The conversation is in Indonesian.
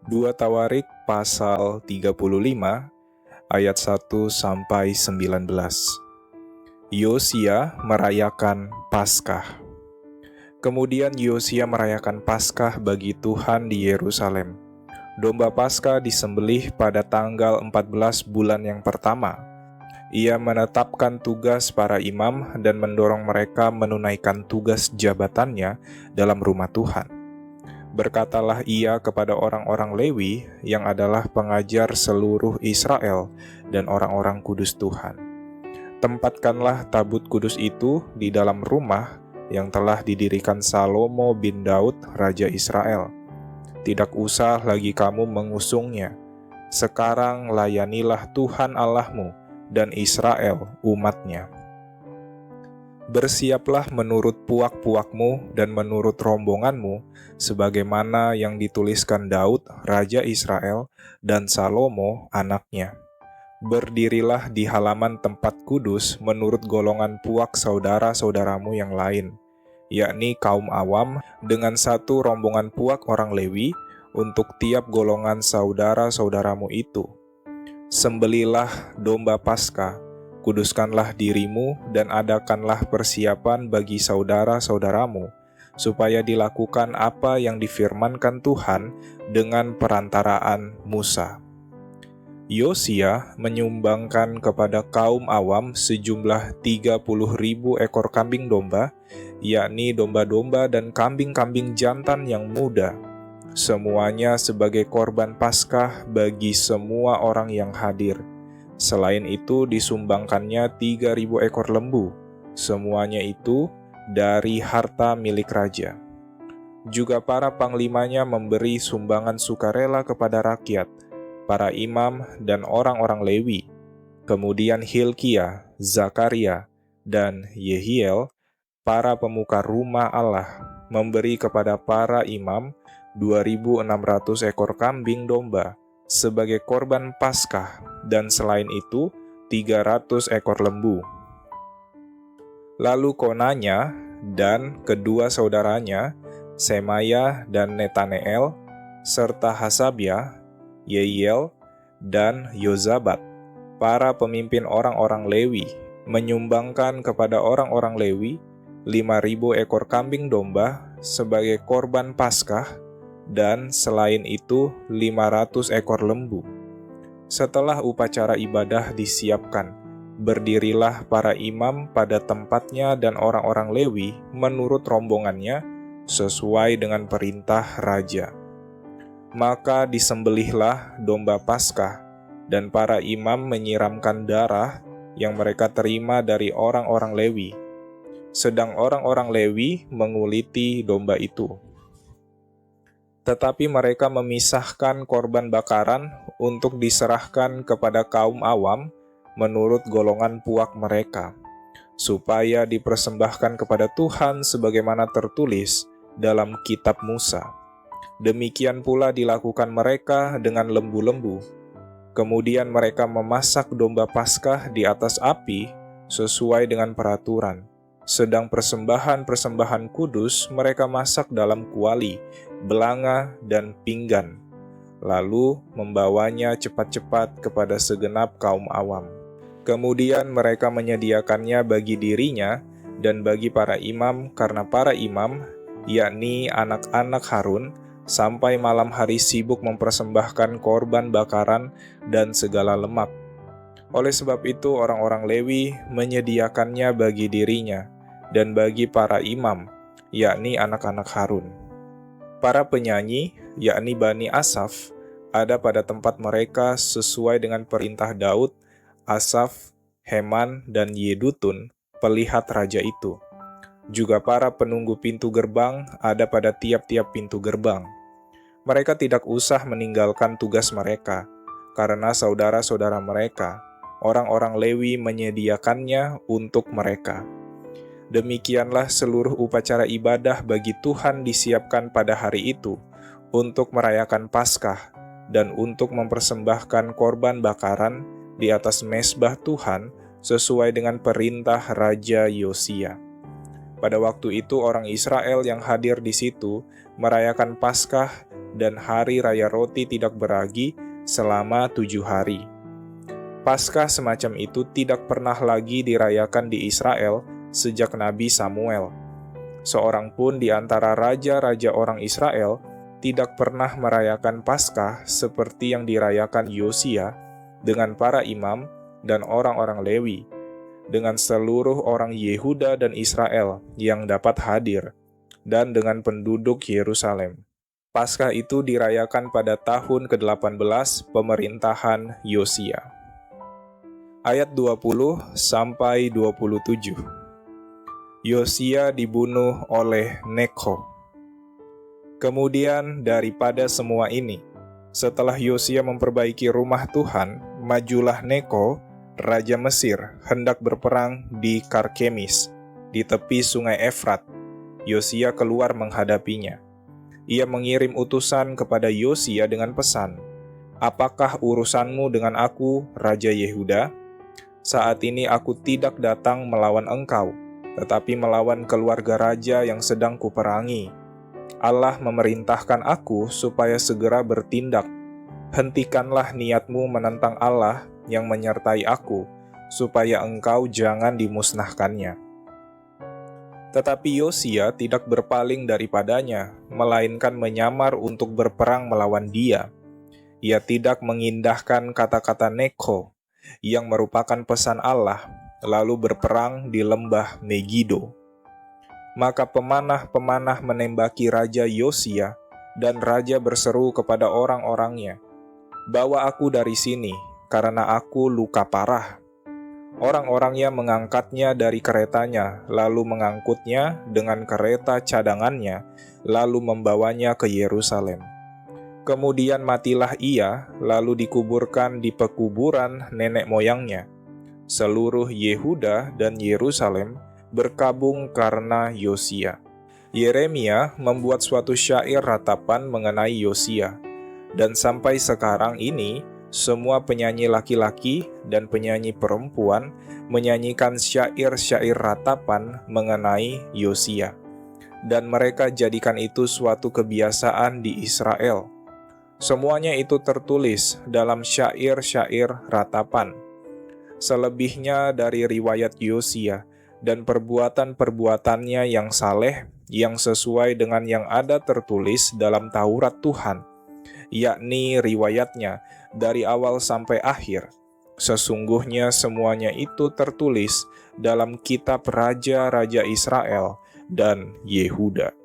2 Tawarik pasal 35 ayat 1 sampai 19. Yosia merayakan Paskah. Kemudian Yosia merayakan Paskah bagi Tuhan di Yerusalem. Domba Paskah disembelih pada tanggal 14 bulan yang pertama. Ia menetapkan tugas para imam dan mendorong mereka menunaikan tugas jabatannya dalam rumah Tuhan. Berkatalah ia kepada orang-orang Lewi yang adalah pengajar seluruh Israel dan orang-orang kudus Tuhan. Tempatkanlah tabut kudus itu di dalam rumah yang telah didirikan Salomo bin Daud, Raja Israel. Tidak usah lagi kamu mengusungnya. Sekarang layanilah Tuhan Allahmu dan Israel umatnya. Bersiaplah menurut puak-puakmu dan menurut rombonganmu, sebagaimana yang dituliskan Daud, Raja Israel, dan Salomo, anaknya. Berdirilah di halaman tempat kudus menurut golongan puak saudara-saudaramu yang lain, yakni kaum awam dengan satu rombongan puak orang Lewi untuk tiap golongan saudara-saudaramu itu. Sembelilah domba Paskah, kuduskanlah dirimu dan adakanlah persiapan bagi saudara-saudaramu, supaya dilakukan apa yang difirmankan Tuhan dengan perantaraan Musa. Yosia menyumbangkan kepada kaum awam sejumlah 30.000 ekor kambing domba, yakni domba-domba dan kambing-kambing jantan yang muda, semuanya sebagai korban Paskah bagi semua orang yang hadir. Selain itu disumbangkannya 3.000 ekor lembu, semuanya itu dari harta milik raja. Juga para panglimanya memberi sumbangan sukarela kepada rakyat, para imam dan orang-orang Lewi. Kemudian Hilkia, Zakaria, dan Yehiel, para pemuka rumah Allah, memberi kepada para imam 2.600 ekor kambing domba sebagai korban Paskah, dan selain itu 300 ekor lembu. Lalu Konanya dan kedua saudaranya, Semaya dan Netaneel, serta Hasabia, Yehiel, dan Yozabat, para pemimpin orang-orang Lewi, menyumbangkan kepada orang-orang Lewi 5.000 ekor kambing domba sebagai korban Paskah, dan selain itu 500 ekor lembu. Setelah upacara ibadah disiapkan, berdirilah para imam pada tempatnya dan orang-orang Lewi menurut rombongannya sesuai dengan perintah raja. Maka disembelihlah domba Paskah, dan para imam menyiramkan darah yang mereka terima dari orang-orang Lewi, sedang orang-orang Lewi menguliti domba itu. Tetapi mereka memisahkan korban bakaran untuk diserahkan kepada kaum awam menurut golongan puak mereka, supaya dipersembahkan kepada Tuhan sebagaimana tertulis dalam kitab Musa. Demikian pula dilakukan mereka dengan lembu-lembu. Kemudian mereka memasak domba Paskah di atas api sesuai dengan peraturan. Sedang persembahan-persembahan kudus mereka masak dalam kuali, belanga, dan pinggan, lalu membawanya cepat-cepat kepada segenap kaum awam. Kemudian mereka menyediakannya bagi dirinya dan bagi para imam, karena para imam, yakni anak-anak Harun, sampai malam hari sibuk mempersembahkan korban bakaran dan segala lemak. Oleh sebab itu orang-orang Lewi menyediakannya bagi dirinya dan bagi para imam, yakni anak-anak Harun. Para penyanyi, yakni Bani Asaf, ada pada tempat mereka sesuai dengan perintah Daud, Asaf, Heman, dan Yedutun, pelihat raja itu. Juga para penunggu pintu gerbang ada pada tiap-tiap pintu gerbang. Mereka tidak usah meninggalkan tugas mereka, karena saudara-saudara mereka, orang-orang Lewi, menyediakannya untuk mereka. Demikianlah seluruh upacara ibadah bagi Tuhan disiapkan pada hari itu, untuk merayakan Paskah, dan untuk mempersembahkan korban bakaran di atas mezbah Tuhan sesuai dengan perintah Raja Yosia. Pada waktu itu orang Israel yang hadir di situ merayakan Paskah dan hari raya roti tidak beragi selama 7 hari. Paskah semacam itu tidak pernah lagi dirayakan di Israel sejak Nabi Samuel. Seorang pun di antara raja-raja orang Israel tidak pernah merayakan Paskah seperti yang dirayakan Yosia dengan para imam dan orang-orang Lewi, dengan seluruh orang Yehuda dan Israel yang dapat hadir, dan dengan penduduk Yerusalem. Paskah itu dirayakan pada tahun ke-18 pemerintahan Yosia. Ayat 20 sampai 27. Yosia dibunuh oleh Neko. Kemudian daripada semua ini, setelah Yosia memperbaiki rumah Tuhan, majulah Neko, raja Mesir, hendak berperang di Karkemis, di tepi sungai Efrat. Yosia keluar menghadapinya. Ia mengirim utusan kepada Yosia dengan pesan, "Apakah urusanmu dengan aku, Raja Yehuda? Saat ini aku tidak datang melawan engkau, tetapi melawan keluarga raja yang sedang kuperangi. Allah memerintahkan aku supaya segera bertindak. Hentikanlah niatmu menentang Allah yang menyertai aku, supaya engkau jangan dimusnahkannya." Tetapi Yosia tidak berpaling daripadanya, melainkan menyamar untuk berperang melawan dia. Ia tidak mengindahkan kata-kata Neko, yang merupakan pesan Allah, lalu berperang di lembah Megido. Maka pemanah-pemanah menembaki Raja Yosia, dan Raja berseru kepada orang-orangnya, "Bawa aku dari sini, karena aku luka parah." Orang-orangnya mengangkatnya dari keretanya, lalu mengangkutnya dengan kereta cadangannya, lalu membawanya ke Yerusalem. Kemudian matilah ia, lalu dikuburkan di pekuburan nenek moyangnya. Seluruh Yehuda dan Yerusalem berkabung karena Yosia. Yeremia membuat suatu syair ratapan mengenai Yosia, dan sampai sekarang ini semua penyanyi laki-laki dan penyanyi perempuan menyanyikan syair-syair ratapan mengenai Yosia, dan mereka jadikan itu suatu kebiasaan di Israel. Semuanya itu tertulis dalam syair-syair ratapan. Selebihnya dari riwayat Yosia dan perbuatan-perbuatannya yang saleh, yang sesuai dengan yang ada tertulis dalam Taurat Tuhan, yakni riwayatnya dari awal sampai akhir. Sesungguhnya semuanya itu tertulis dalam kitab Raja-Raja Israel dan Yehuda.